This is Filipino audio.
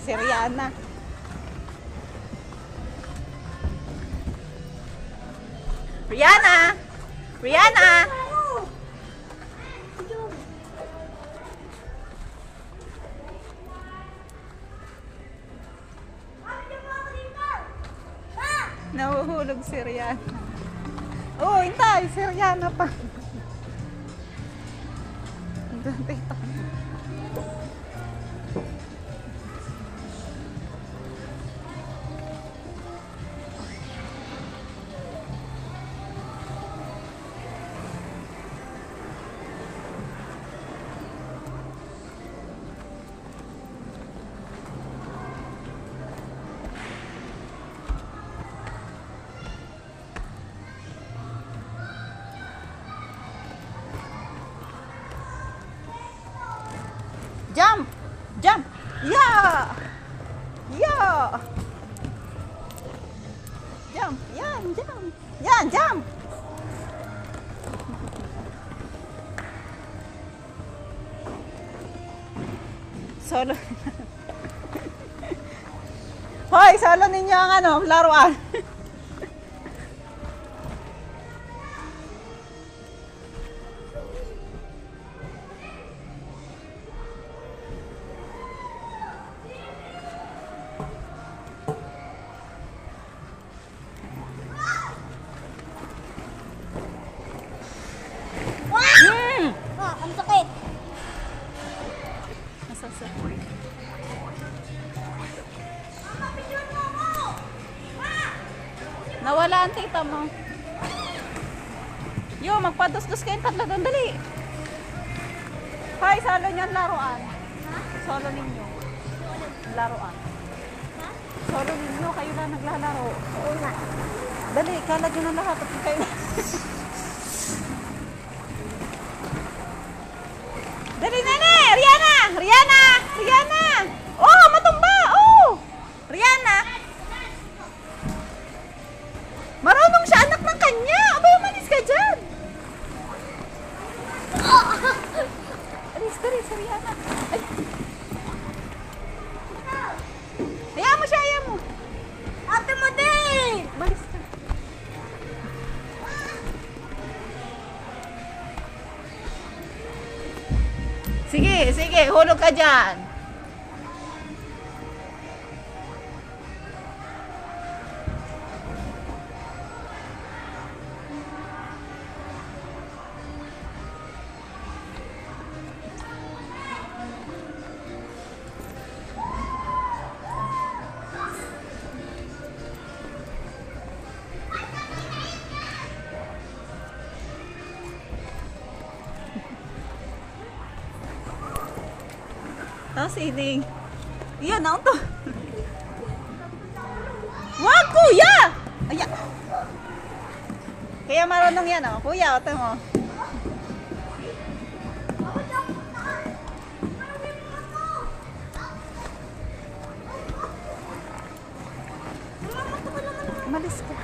Si Rihanna. Rihanna! Rihanna! Nahuhulog si Rihanna. Oh, hintay! Si Rihanna pa. Doon tayo. Jump! Jump! Yeah! Yeah! Jump! Yan! Jump! Yan! Jump! Solo. Hoy! Solo ninyo ang ano, laruan. Ang sakit. Masasa. Nawala ang tita mo. Yo, magpadusdos kayong tatlo doon. Dali. Hoy, solo nyo ang laruan. Solo ninyo. Laruan. Solo ninyo, kayo lang naglalaro. Oo nga. Dali, kalag nyo na lahat at kayo. Dali, nene! Rihanna! Rihanna! Rihanna! Oh, matumba! Oh! Rihanna! Marunong siya, anak ng kanya! Abay, umalis ka dyan! Alis ka rin sa Rihanna. Ay! Hayaan mo siya, hayaan mo! Ate mo din! Umalis ka. Sige, sige, hulog ka dyan. Tapos ining. Iyan na to. Wag, kuya! Ayan. Kaya marunong yan, oh. Kuya, ito mo. Umalis ka.